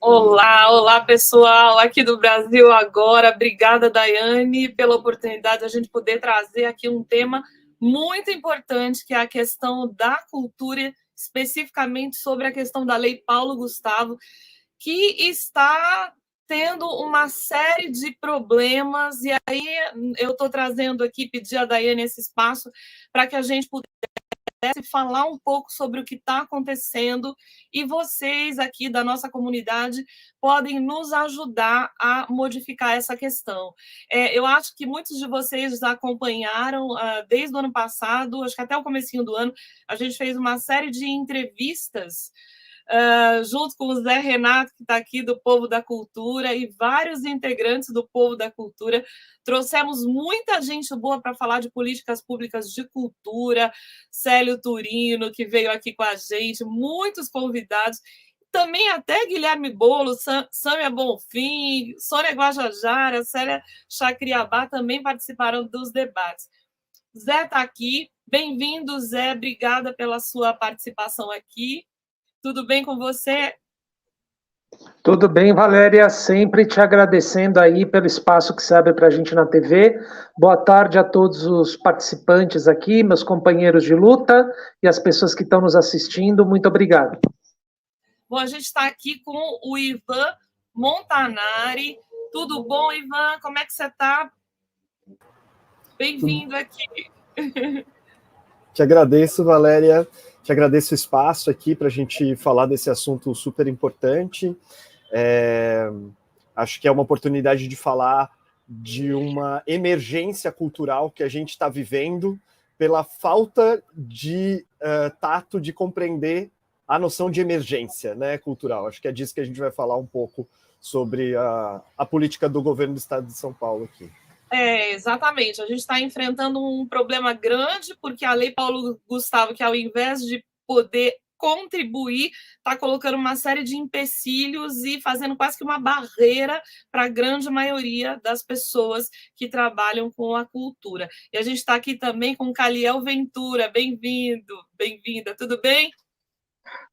Olá, olá pessoal, aqui do Brasil agora. Obrigada, Daiane, pela oportunidade de a gente poder trazer aqui um tema muito importante, que é a questão da cultura, especificamente sobre a questão da Lei Paulo Gustavo, que está tendo uma série de problemas, e aí eu estou trazendo aqui, pedir a Daiane esse espaço para que a gente pudesse falar um pouco sobre o que está acontecendo, e vocês aqui da nossa comunidade podem nos ajudar a modificar essa questão. Eu acho que muitos de vocês acompanharam desde o ano passado, acho que até o comecinho do ano, a gente fez uma série de entrevistas junto com o Zé Renato, que está aqui do Povo da Cultura, e vários integrantes do Povo da Cultura. Trouxemos muita gente boa para falar de políticas públicas de cultura, Célio Turino, que veio aqui com a gente, muitos convidados, também até Guilherme Bolo, Sâmia Bonfim, Sônia Guajajara, Célia Chacriabá também participaram dos debates. Zé está aqui, bem-vindo, Zé, obrigada pela sua participação aqui. Tudo bem com você? Tudo bem, Valéria, sempre te agradecendo aí pelo espaço que você abre para a gente na TV. Boa tarde a todos os participantes aqui, meus companheiros de luta e as pessoas que estão nos assistindo. Muito obrigado. Bom, a gente está aqui com o Ivan Montanari. Tudo bom, Ivan? Como é que você está? Bem-vindo aqui. Te agradeço, Valéria. Te agradeço o espaço aqui para a gente falar desse assunto super importante. Acho que é uma oportunidade de falar de uma emergência cultural que a gente está vivendo pela falta de tato de compreender a noção de emergência, né, cultural. Acho que é disso que a gente vai falar um pouco sobre a política do governo do Estado de São Paulo aqui. Exatamente. A gente está enfrentando um problema grande, porque a Lei Paulo Gustavo, que ao invés de poder contribuir, está colocando uma série de empecilhos e fazendo quase que uma barreira para a grande maioria das pessoas que trabalham com a cultura. E a gente está aqui também com Caliel Ventura. Bem-vindo, bem-vinda. Tudo bem?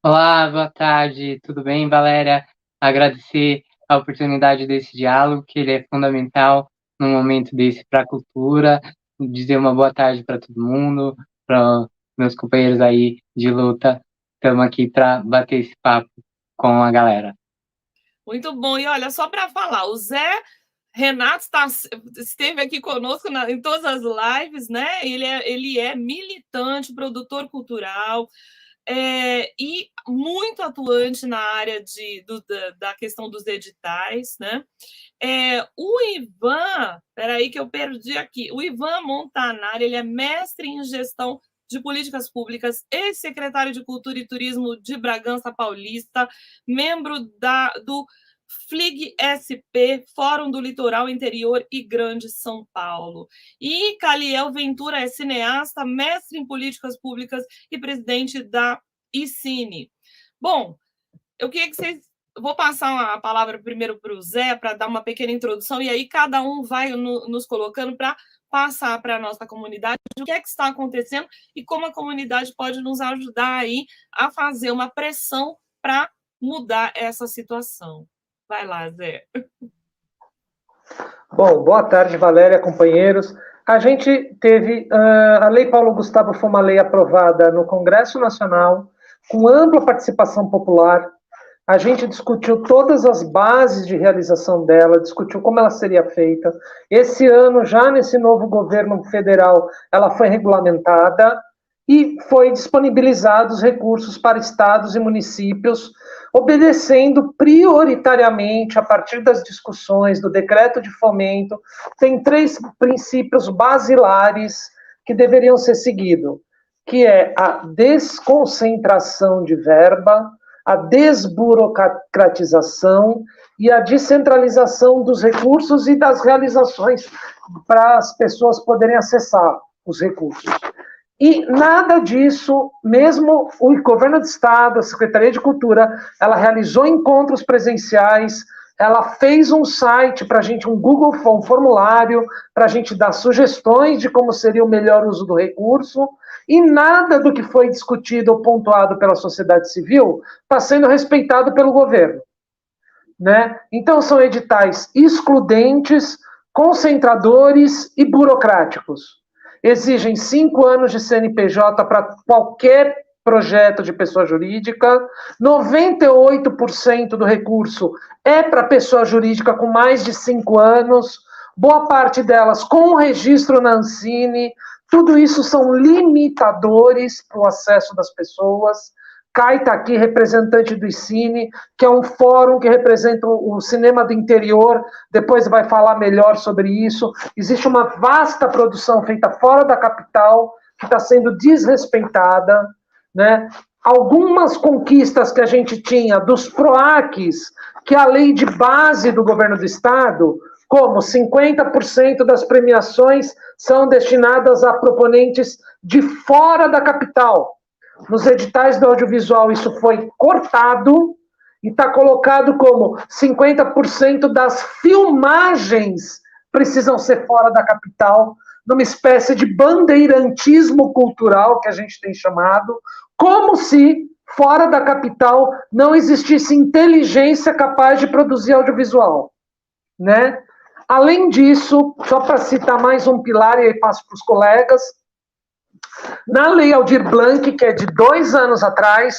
Olá, boa tarde. Tudo bem, Valéria? Agradecer a oportunidade desse diálogo, que ele é fundamental num momento desse para a cultura. Dizer uma boa tarde para todo mundo, para meus companheiros aí de luta. Estamos aqui para bater esse papo com a galera. Muito bom. E olha, só para falar, o Zé Renato esteve aqui conosco em todas as lives, né? Ele é militante, produtor cultural, e muito atuante na área da questão dos editais, né? O Ivan, peraí que eu perdi aqui, o Ivan Montanari, ele é mestre em gestão de políticas públicas, ex-secretário de Cultura e Turismo de Bragança Paulista, membro do FLIG-SP, Fórum do Litoral Interior e Grande São Paulo. E Caliel Ventura é cineasta, mestre em políticas públicas e presidente da ICINE. Bom, eu queria que vocês... Vou passar a palavra primeiro para o Zé, para dar uma pequena introdução, e aí cada um vai nos colocando para passar para a nossa comunidade o que é que está acontecendo e como a comunidade pode nos ajudar aí a fazer uma pressão para mudar essa situação. Vai lá, Zé. Bom, boa tarde, Valéria, companheiros. A gente teve... a Lei Paulo Gustavo foi uma lei aprovada no Congresso Nacional, com ampla participação popular. A gente discutiu todas as bases de realização dela, discutiu como ela seria feita. Esse ano, já nesse novo governo federal, ela foi regulamentada e foi disponibilizados recursos para estados e municípios, obedecendo prioritariamente, a partir das discussões do decreto de fomento, tem 3 princípios basilares que deveriam ser seguidos, que é a desconcentração de verba, a desburocratização e a descentralização dos recursos e das realizações para as pessoas poderem acessar os recursos. E nada disso, mesmo o governo do Estado, a Secretaria de Cultura, ela realizou encontros presenciais, ela fez um site para a gente, um Google, um formulário, para a gente dar sugestões de como seria o melhor uso do recurso, e nada do que foi discutido ou pontuado pela sociedade civil está sendo respeitado pelo governo. né? Então, são editais excludentes, concentradores e burocráticos. Exigem 5 anos de CNPJ para qualquer projeto de pessoa jurídica, 98% do recurso é para pessoa jurídica com mais de 5 anos, boa parte delas com registro na Ancine. Tudo isso são limitadores para o acesso das pessoas. Kai está aqui, representante do ICINE, que é um fórum que representa o cinema do interior, depois vai falar melhor sobre isso. Existe uma vasta produção feita fora da capital, que está sendo desrespeitada, né? Algumas conquistas que a gente tinha dos PROACs, que é a lei de base do governo do estado, como 50% das premiações são destinadas a proponentes de fora da capital. Nos editais do audiovisual isso foi cortado e está colocado como 50% das filmagens precisam ser fora da capital, numa espécie de bandeirantismo cultural, que a gente tem chamado, como se fora da capital não existisse inteligência capaz de produzir audiovisual, né? Além disso, só para citar mais um pilar, e aí passo para os colegas, na Lei Aldir Blanc, que é de 2 anos atrás,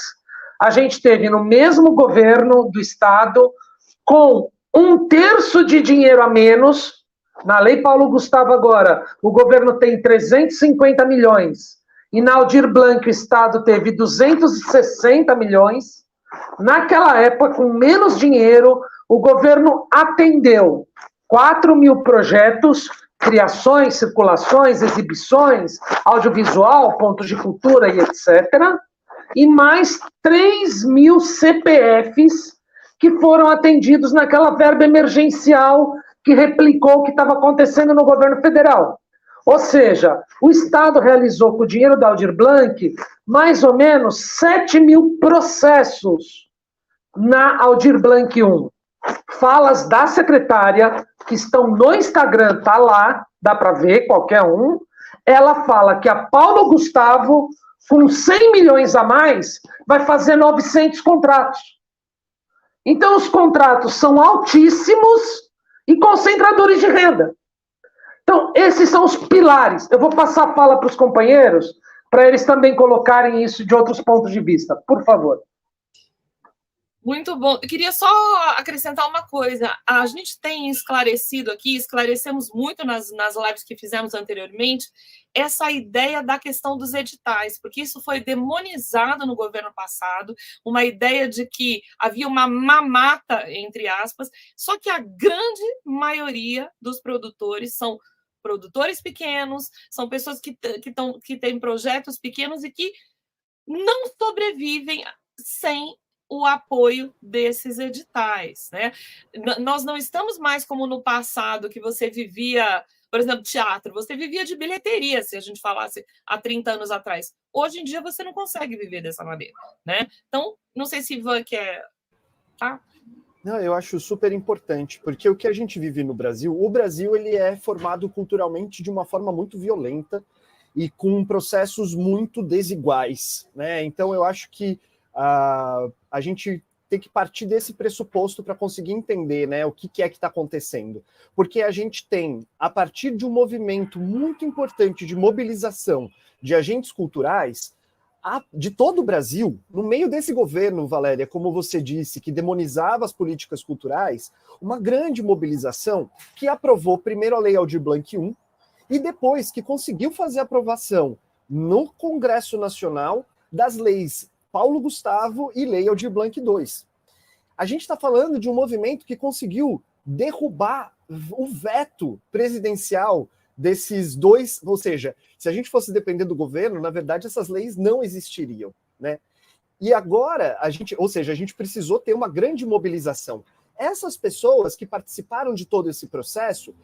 a gente teve no mesmo governo do estado, com 1/3 de dinheiro a menos. Na Lei Paulo Gustavo agora, o governo tem 350 milhões, e na Aldir Blanc o estado teve 260 milhões. Naquela época, com menos dinheiro, o governo atendeu 4.000 projetos, criações, circulações, exibições, audiovisual, pontos de cultura e etc. E mais 3.000 CPFs que foram atendidos naquela verba emergencial que replicou o que estava acontecendo no governo federal. Ou seja, o Estado realizou com o dinheiro da Aldir Blanc mais ou menos 7.000 processos na Aldir Blanc 1. Falas da secretária, que estão no Instagram, tá lá, dá para ver, qualquer um. Ela fala que a Paulo Gustavo, com 100 milhões a mais, vai fazer 900 contratos. Então, os contratos são altíssimos e concentradores de renda. Então, esses são os pilares. Eu vou passar a fala para os companheiros, para eles também colocarem isso de outros pontos de vista. Por favor. Muito bom. Eu queria só acrescentar uma coisa. A gente tem esclarecido aqui, esclarecemos muito nas lives que fizemos anteriormente, essa ideia da questão dos editais, porque isso foi demonizado no governo passado, uma ideia de que havia uma mamata, entre aspas, só que a grande maioria dos produtores são produtores pequenos, são pessoas que têm projetos pequenos e que não sobrevivem sem o apoio desses editais, né? Nós não estamos mais como no passado, que você vivia, por exemplo, teatro, você vivia de bilheteria, se a gente falasse há 30 anos atrás. Hoje em dia você não consegue viver dessa maneira, né? Então, não sei se Ivan quer... Tá? Não, eu acho super importante, porque o que a gente vive no Brasil, o Brasil ele é formado culturalmente de uma forma muito violenta e com processos muito desiguais, né? Então, eu acho que a gente tem que partir desse pressuposto para conseguir entender, né, o que é que está acontecendo. Porque a gente tem, a partir de um movimento muito importante de mobilização de agentes culturais de todo o Brasil, no meio desse governo, Valéria, como você disse, que demonizava as políticas culturais, uma grande mobilização que aprovou primeiro a Lei Aldir Blanc I e depois que conseguiu fazer aprovação no Congresso Nacional das leis Paulo Gustavo e Lei Aldir Blanc II. A gente está falando de um movimento que conseguiu derrubar o veto presidencial desses dois, ou seja, se a gente fosse depender do governo, na verdade essas leis não existiriam, né? E agora, a gente precisou ter uma grande mobilização. Essas pessoas que participaram de todo esse processo,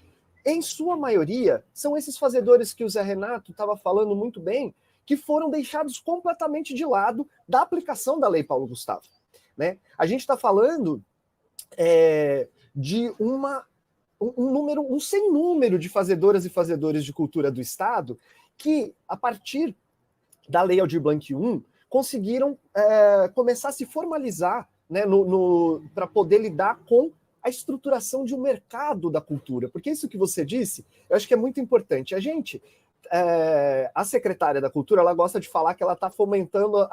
em sua maioria, são esses fazedores que o Zé Renato estava falando muito bem, que foram deixados completamente de lado da aplicação da Lei Paulo Gustavo, né? A gente está falando de um sem número de fazedoras e fazedores de cultura do Estado que, a partir da Lei Aldir Blanc I, conseguiram começar a se formalizar né, para poder lidar com a estruturação de um mercado da cultura. Porque isso que você disse, eu acho que é muito importante. A secretária da Cultura, ela gosta de falar que ela está fomentando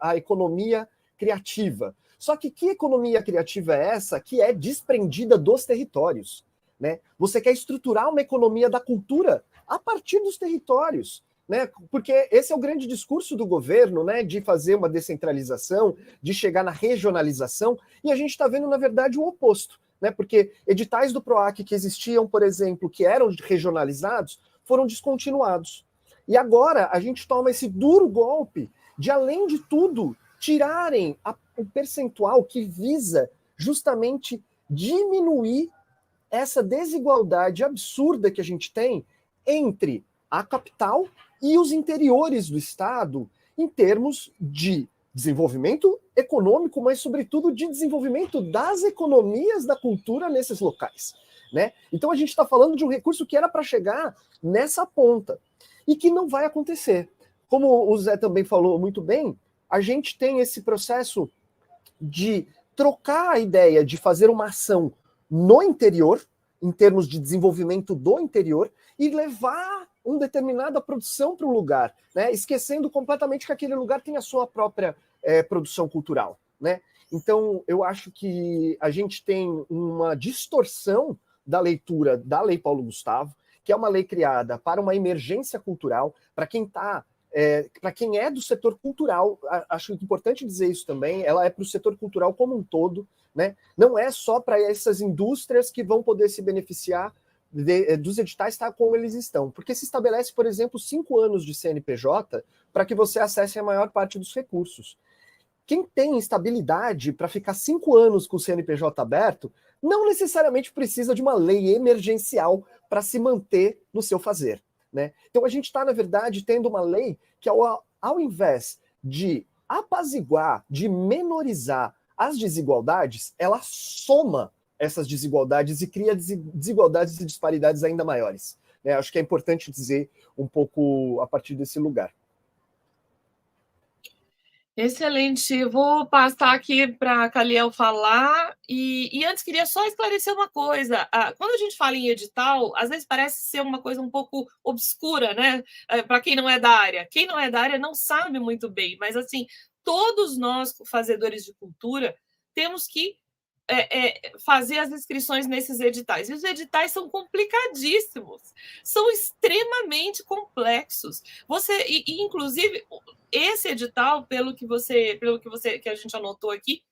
a economia criativa. Só que economia criativa é essa que é desprendida dos territórios, né? Você quer estruturar uma economia da cultura a partir dos territórios, né? Porque esse é o grande discurso do governo, né? De fazer uma descentralização, de chegar na regionalização, e a gente está vendo, na verdade, o oposto, né? Porque editais do PROAC que existiam, por exemplo, que eram regionalizados, foram descontinuados. E agora a gente toma esse duro golpe de, além de tudo, tirarem o percentual que visa justamente diminuir essa desigualdade absurda que a gente tem entre a capital e os interiores do estado em termos de desenvolvimento econômico, mas sobretudo de desenvolvimento das economias da cultura nesses locais, né? Então a gente está falando de um recurso que era para chegar nessa ponta e que não vai acontecer. Como o Zé também falou muito bem, a gente tem esse processo de trocar a ideia de fazer uma ação no interior, em termos de desenvolvimento do interior, e levar uma determinada produção para um lugar, né? Esquecendo completamente que aquele lugar tem a sua própria produção cultural, né? Então, eu acho que a gente tem uma distorção da leitura da Lei Paulo Gustavo, que é uma lei criada para uma emergência cultural, para quem está para quem é do setor cultural, acho importante dizer isso também, ela é para o setor cultural como um todo, né? Não é só para essas indústrias que vão poder se beneficiar dos editais tal como eles estão, porque se estabelece, por exemplo, 5 anos de CNPJ para que você acesse a maior parte dos recursos. Quem tem estabilidade para ficar 5 anos com o CNPJ aberto, não necessariamente precisa de uma lei emergencial para se manter no seu fazer, né? Então a gente está, na verdade, tendo uma lei que, ao invés de apaziguar, de menorizar as desigualdades, ela soma essas desigualdades e cria desigualdades e disparidades ainda maiores, né? Acho que é importante dizer um pouco a partir desse lugar. Excelente. Vou passar aqui para a Caliel falar. E antes, queria só esclarecer uma coisa. Quando a gente fala em edital, às vezes parece ser uma coisa um pouco obscura, né? Para quem não é da área. Quem não é da área não sabe muito bem, mas, assim, todos nós, fazedores de cultura, temos que fazer as inscrições nesses editais. E os editais são complicadíssimos, são extremamente complexos. Inclusive, esse edital, pelo que a gente anotou aqui,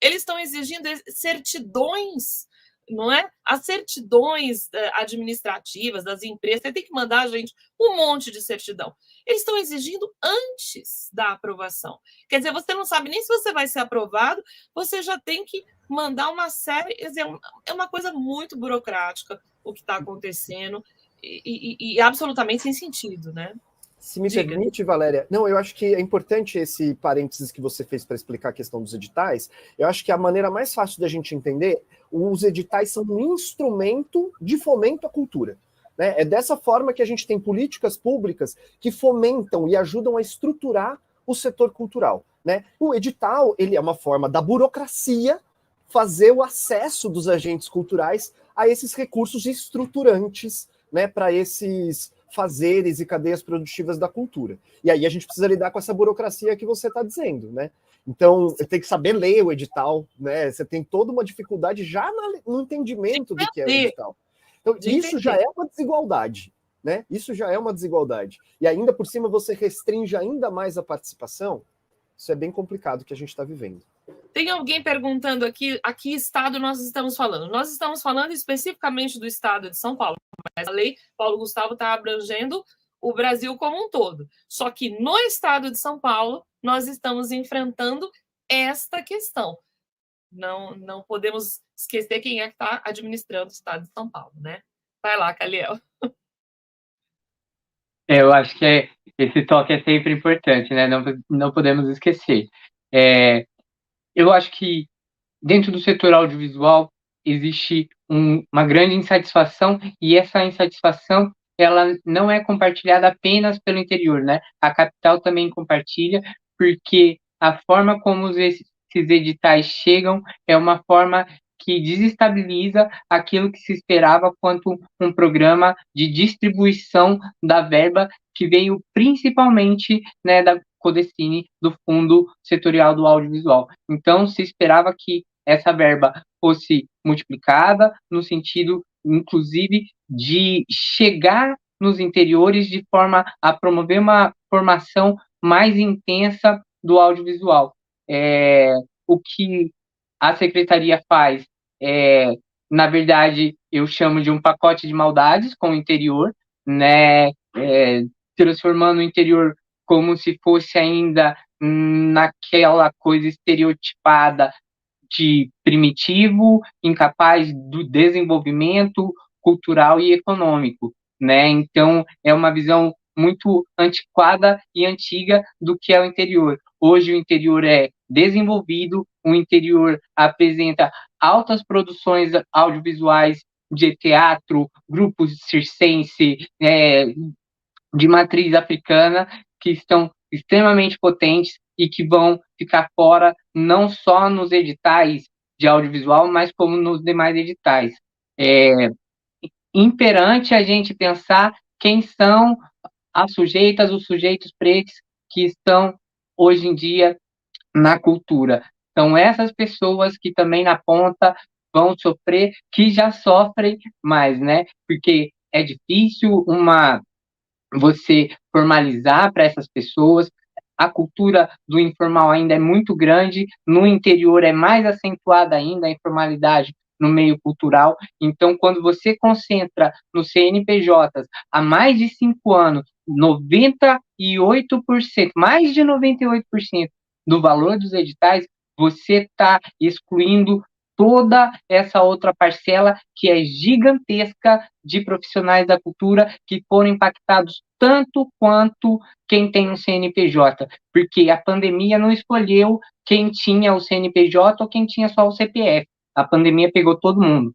eles estão exigindo certidões, não é? As certidões administrativas das empresas, você tem que mandar, gente, um monte de certidão. Eles estão exigindo antes da aprovação. Quer dizer, você não sabe nem se você vai ser aprovado, você já tem que mandar uma série. Quer dizer, é uma coisa muito burocrática o que está acontecendo e absolutamente sem sentido, né? Se me permite, Valéria, não, eu acho que é importante esse parênteses que você fez para explicar a questão dos editais. Eu acho que a maneira mais fácil da gente entender, os editais são um instrumento de fomento à cultura, né? É dessa forma que a gente tem políticas públicas que fomentam e ajudam a estruturar o setor cultural, né? O edital, ele é uma forma da burocracia fazer o acesso dos agentes culturais a esses recursos estruturantes, né, para esses fazeres e cadeias produtivas da cultura. E aí a gente precisa lidar com essa burocracia que você está dizendo, né? Então, você tem que saber ler o edital, né? Você tem toda uma dificuldade já no entendimento do que é o edital. Então, isso já é uma desigualdade, né? Isso já é uma desigualdade. E ainda por cima você restringe ainda mais a participação. Isso é bem complicado que a gente está vivendo. Tem alguém perguntando aqui, a que estado nós estamos falando? Nós estamos falando especificamente do estado de São Paulo, mas a lei Paulo Gustavo está abrangendo o Brasil como um todo. Só que no estado de São Paulo, nós estamos enfrentando esta questão. Não podemos esquecer quem é que está administrando o estado de São Paulo, né? Vai lá, Caliel. Eu acho que esse toque é sempre importante, né? Não podemos esquecer. Eu acho que dentro do setor audiovisual existe uma grande insatisfação, e essa insatisfação ela não é compartilhada apenas pelo interior, né? A capital também compartilha, porque a forma como esses esses editais chegam é uma forma que desestabiliza aquilo que se esperava quanto um programa de distribuição da verba que veio principalmente, né, da Codecine, do Fundo Setorial do Audiovisual. Então, se esperava que essa verba fosse multiplicada no sentido, inclusive, de chegar nos interiores de forma a promover uma formação mais intensa do audiovisual. O que a secretaria faz na verdade, eu chamo de um pacote de maldades com o interior, né, transformando o interior como se fosse ainda naquela coisa estereotipada de primitivo, incapaz do desenvolvimento cultural e econômico, né? Então, é uma visão muito antiquada e antiga do que é o interior. Hoje o interior é desenvolvido, o interior apresenta altas produções audiovisuais de teatro, grupos circense, de matriz africana, que estão extremamente potentes e que vão ficar fora não só nos editais de audiovisual, mas como nos demais editais. Imperante a gente pensar quem são as sujeitas, os sujeitos pretos que estão hoje em dia na cultura. Então, essas pessoas que também na ponta vão sofrer, que já sofrem mais, né? Porque é difícil você formalizar para essas pessoas. A cultura do informal ainda é muito grande, no interior é mais acentuada ainda a informalidade no meio cultural. Então, quando você concentra nos CNPJs há mais de 5 anos, 98%, mais de 98% do valor dos editais, você está excluindo toda essa outra parcela que é gigantesca de profissionais da cultura que foram impactados tanto quanto quem tem um CNPJ, porque a pandemia não escolheu quem tinha o CNPJ ou quem tinha só o CPF. A pandemia pegou todo mundo.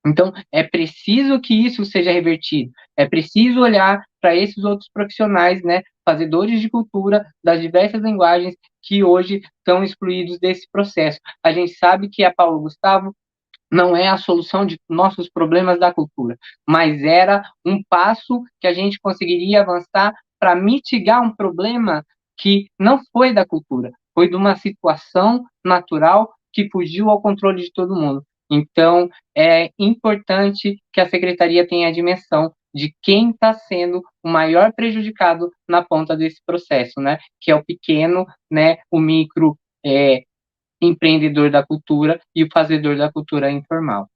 Então, é preciso que isso seja revertido. É preciso olhar para esses outros profissionais, né, fazedores de cultura das diversas linguagens que hoje estão excluídos desse processo. A gente sabe que a Paulo Gustavo não é a solução de nossos problemas da cultura, mas era um passo que a gente conseguiria avançar para mitigar um problema que não foi da cultura, foi de uma situação natural que fugiu ao controle de todo mundo. Então, é importante que a secretaria tenha a dimensão de quem está sendo o maior prejudicado na ponta desse processo, né? Que é o pequeno, né? O micro empreendedor da cultura e o fazedor da cultura informal.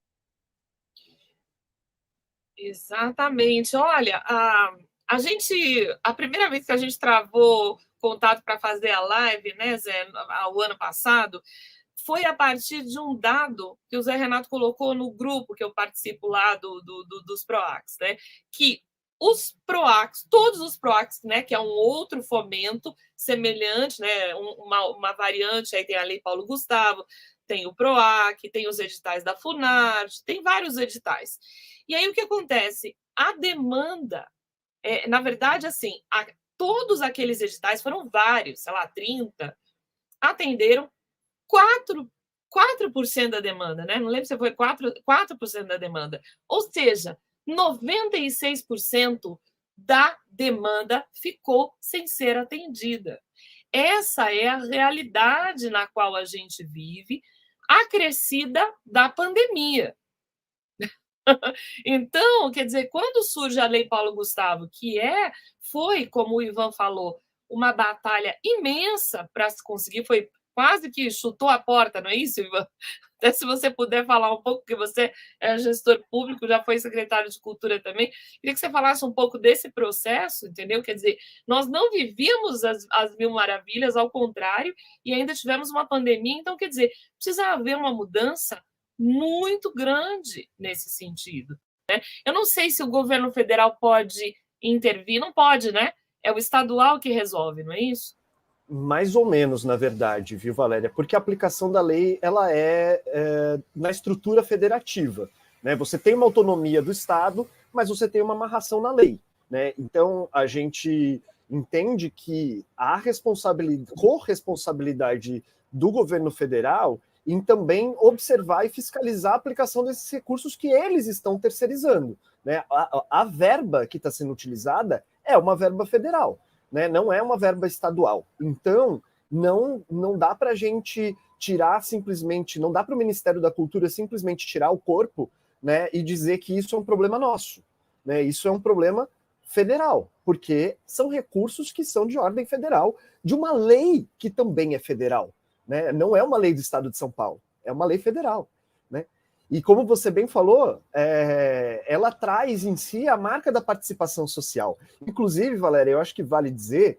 Exatamente. Olha, a primeira vez que a gente travou contato para fazer a live, né, Zé, o ano passado, foi a partir de um dado que o Zé Renato colocou no grupo que eu participo lá dos PROACs, né? Que os PROACs, todos os PROACs, né, que é um outro fomento semelhante, né, uma variante, aí tem a Lei Paulo Gustavo, tem o PROAC, tem os editais da Funarte, tem vários editais. E aí o que acontece? A demanda, na verdade, assim, todos aqueles editais, foram vários, sei lá, 30, atenderam 4% da demanda, né? Não lembro se foi 4% da demanda. Ou seja, 96% da demanda ficou sem ser atendida. Essa é a realidade na qual a gente vive, acrescida da pandemia. Então, quer dizer, quando surge a Lei Paulo Gustavo, que foi, como o Ivan falou, uma batalha imensa para se conseguir, foi quase que chutou a porta, não é isso, Ivan? Até se você puder falar um pouco, porque você é gestor público, já foi secretário de Cultura também, queria que você falasse um pouco desse processo, entendeu? Quer dizer, nós não vivíamos as mil maravilhas, ao contrário, e ainda tivemos uma pandemia, então, quer dizer, precisa haver uma mudança muito grande nesse sentido, né? Eu não sei se o governo federal pode intervir, não pode, né? É o estadual que resolve, não é isso? Mais ou menos, na verdade, viu, Valéria? Porque a aplicação da lei ela é na estrutura federativa, né? Você tem uma autonomia do Estado, mas você tem uma amarração na lei, né? Então, a gente entende que a corresponsabilidade do governo federal em também observar e fiscalizar a aplicação desses recursos que eles estão terceirizando, né? A verba que está sendo utilizada é uma verba federal, né? Não é uma verba estadual. Então, não dá para a gente tirar simplesmente, não dá para o Ministério da Cultura simplesmente tirar o corpo, né, e dizer que isso é um problema nosso, né? Isso é um problema federal, porque são recursos que são de ordem federal, de uma lei que também é federal, né? Não é uma lei do Estado de São Paulo, é uma lei federal, né? E como você bem falou, ela traz em si a marca da participação social. Inclusive, Valéria, eu acho que vale dizer,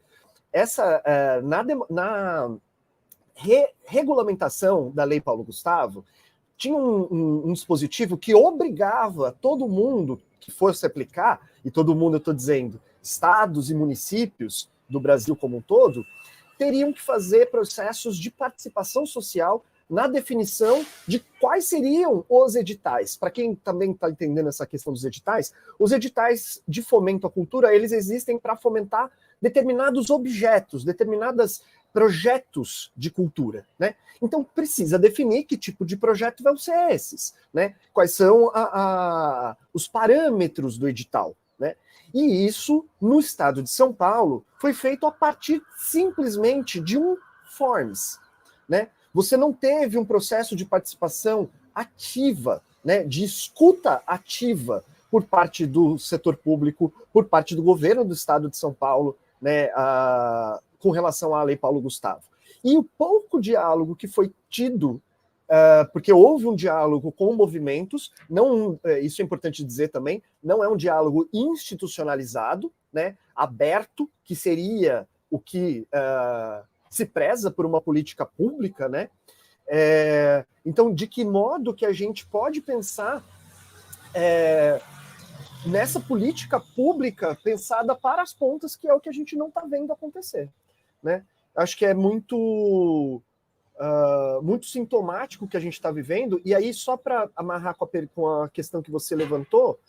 na regulamentação da Lei Paulo Gustavo, tinha um dispositivo que obrigava todo mundo que fosse aplicar, e todo mundo, eu estou dizendo, estados e municípios do Brasil como um todo, teriam que fazer processos de participação social na definição de quais seriam os editais. Para quem também está entendendo essa questão dos editais, os editais de fomento à cultura, eles existem para fomentar determinados objetos, determinados projetos de cultura, né? Então precisa definir que tipo de projeto vão ser esses, né? Quais são os parâmetros do edital, né? E isso, no estado de São Paulo, foi feito a partir simplesmente de um forms, né? Você não teve um processo de participação ativa, né? De escuta ativa por parte do setor público, por parte do governo do estado de São Paulo, né? Com relação à Lei Paulo Gustavo. E o pouco diálogo que foi tido, porque houve um diálogo com movimentos, isso é importante dizer também, não é um diálogo institucionalizado, né, aberto, que seria o que se preza por uma política pública, né? Então, de que modo que a gente pode pensar nessa política pública pensada para as pontas, que é o que a gente não está vendo acontecer, né? Acho que é muito sintomático o que a gente está vivendo. E aí, só para amarrar com a questão que você levantou,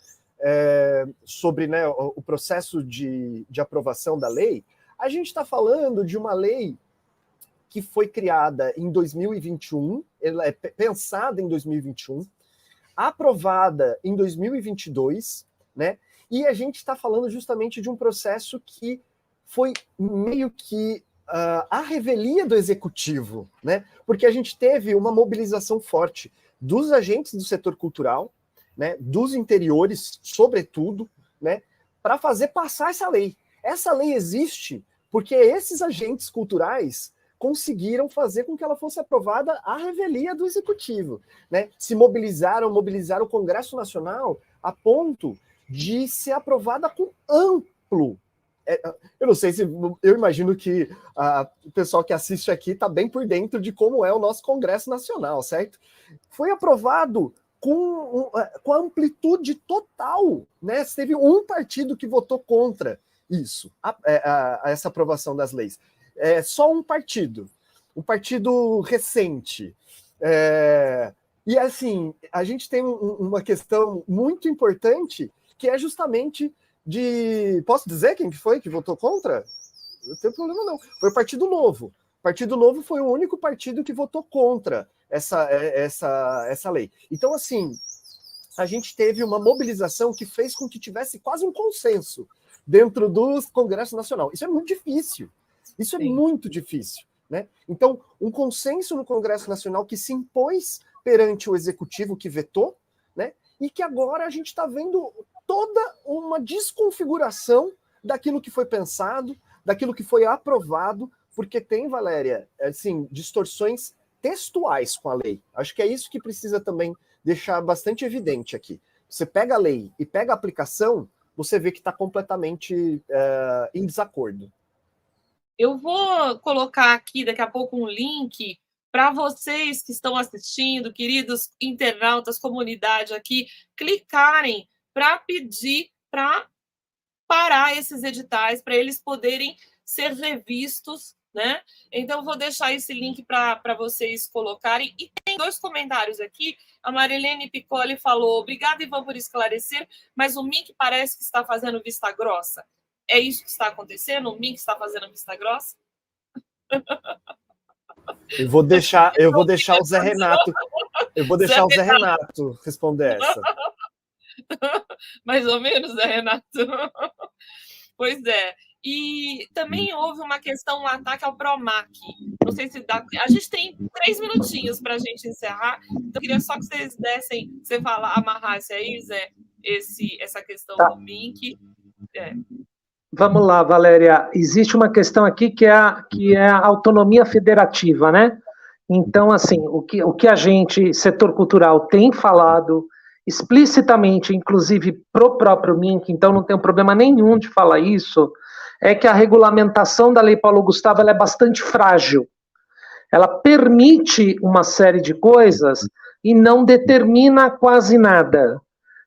sobre, né, o processo de aprovação da lei, a gente está falando de uma lei que foi criada em 2021, ela é pensada em 2021, aprovada em 2022, né? E a gente está falando justamente de um processo que foi meio que a revelia do executivo, né? Porque a gente teve uma mobilização forte dos agentes do setor cultural, né? Dos interiores, sobretudo, né? Para fazer passar essa lei. Essa lei existe porque esses agentes culturais conseguiram fazer com que ela fosse aprovada à revelia do executivo, né? Se mobilizaram o Congresso Nacional a ponto de ser aprovada com amplo. Eu não sei se... Eu imagino que o pessoal que assiste aqui está bem por dentro de como é o nosso Congresso Nacional, certo? Foi aprovado com a amplitude total, né? Teve um partido que votou contra isso, essa aprovação das leis. Só um partido recente. E assim, a gente tem uma questão muito importante, que é justamente de... Posso dizer quem foi que votou contra? Não tem problema não. Foi o Partido Novo. O Partido Novo foi o único partido que votou contra essa lei. Então, assim, a gente teve uma mobilização que fez com que tivesse quase um consenso dentro do Congresso Nacional. Isso é muito difícil. Isso é muito difícil, né? Então, um consenso no Congresso Nacional que se impôs perante o Executivo que vetou, né? E que agora a gente está vendo toda uma desconfiguração daquilo que foi pensado, daquilo que foi aprovado, porque tem, Valéria, assim, distorções textuais com a lei. Acho que é isso que precisa também deixar bastante evidente aqui. Você pega a lei e pega a aplicação, você vê que está completamente em desacordo. Eu vou colocar aqui daqui a pouco um link para vocês que estão assistindo, queridos internautas, comunidade aqui, clicarem para pedir para parar esses editais, para eles poderem ser revistos, né? Então, eu vou deixar esse link para vocês colocarem. E tem 2 comentários aqui. A Marilene Piccoli falou: obrigada, Ivan, por esclarecer, mas o Mick parece que está fazendo vista grossa. É isso que está acontecendo? O Mick está fazendo vista grossa? Eu vou deixar o Zé Renato. Eu vou deixar o Zé Renato responder essa. Mais ou menos, Zé Renato. Pois é. E também houve uma questão, um ataque ao PROMAC. Não sei se dá. A gente tem 3 minutinhos para a gente encerrar. Então, eu queria só que vocês você amarrasse aí, Zé, essa questão do MINC. Vamos lá, Valéria. Existe uma questão aqui que é a autonomia federativa, né? Então, assim, o que a gente, setor cultural, tem falado explicitamente, inclusive pro próprio MINC, então não tem problema nenhum de falar isso, é que a regulamentação da Lei Paulo Gustavo ela é bastante frágil. Ela permite uma série de coisas e não determina quase nada.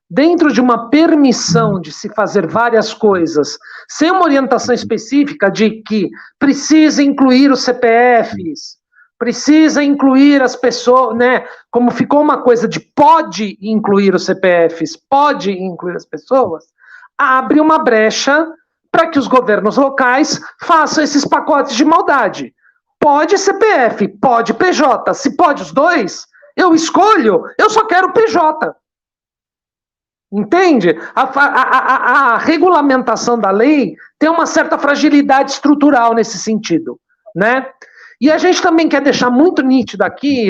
Dentro de uma permissão de se fazer várias coisas, sem uma orientação específica de que precisa incluir os CPFs, precisa incluir as pessoas, né? Como ficou uma coisa de pode incluir os CPFs, pode incluir as pessoas, abre uma brecha para que os governos locais façam esses pacotes de maldade. Pode CPF, pode PJ. Se pode os dois, eu escolho, eu só quero PJ. Entende? A regulamentação da lei tem uma certa fragilidade estrutural nesse sentido, né? E a gente também quer deixar muito nítido aqui,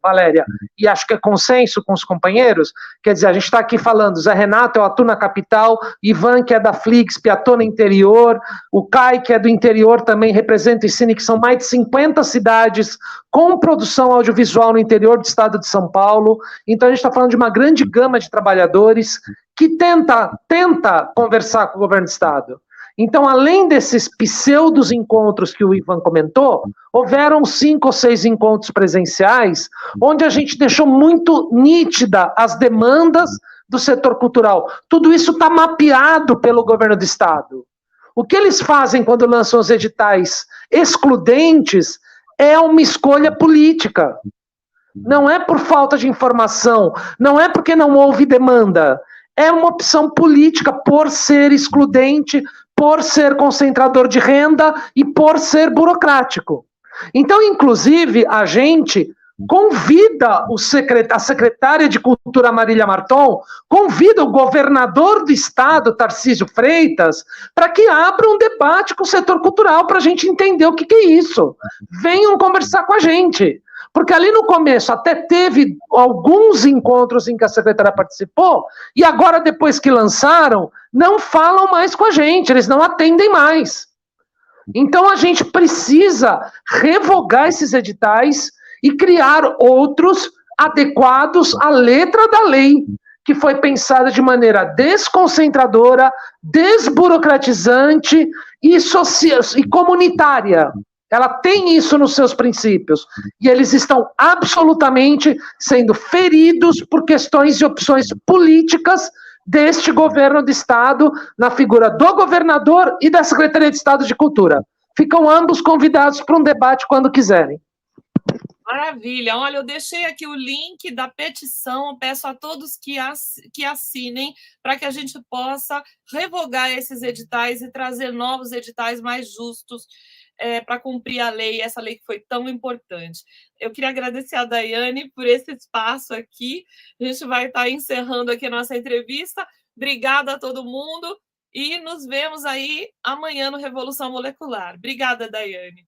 Valéria, e acho que é consenso com os companheiros, quer dizer, a gente está aqui falando, Zé Renato, eu atuo na capital, Ivan, que é da Flixp, atua no interior, o Kai, que é do interior, também representa o Cine, que são mais de 50 cidades com produção audiovisual no interior do estado de São Paulo, então a gente está falando de uma grande gama de trabalhadores que tenta conversar com o governo do estado. Então, além desses pseudos encontros que o Ivan comentou, houveram 5 ou 6 encontros presenciais, onde a gente deixou muito nítida as demandas do setor cultural. Tudo isso está mapeado pelo governo do estado. O que eles fazem quando lançam os editais excludentes é uma escolha política. Não é por falta de informação, não é porque não houve demanda. É uma opção política por ser excludente, por ser concentrador de renda e por ser burocrático. Então, inclusive, a gente convida a secretária de Cultura, Marília Marton, convida o governador do estado, Tarcísio Freitas, para que abra um debate com o setor cultural para a gente entender o que é isso. Venham conversar com a gente. Porque ali no começo até teve alguns encontros em que a secretária participou, e agora, depois que lançaram, não falam mais com a gente, eles não atendem mais. Então a gente precisa revogar esses editais e criar outros adequados à letra da lei, que foi pensada de maneira desconcentradora, desburocratizante e comunitária. Ela tem isso nos seus princípios. E eles estão absolutamente sendo feridos por questões e opções políticas deste governo do Estado, na figura do governador e da Secretaria de Estado de Cultura. Ficam ambos convidados para um debate quando quiserem. Maravilha. Olha, eu deixei aqui o link da petição, peço a todos que assinem para que a gente possa revogar esses editais e trazer novos editais mais justos para cumprir a lei, essa lei que foi tão importante. Eu queria agradecer a Daiane por esse espaço aqui. A gente vai estar encerrando aqui a nossa entrevista. Obrigada a todo mundo e nos vemos aí amanhã no Revolução Molecular. Obrigada, Daiane.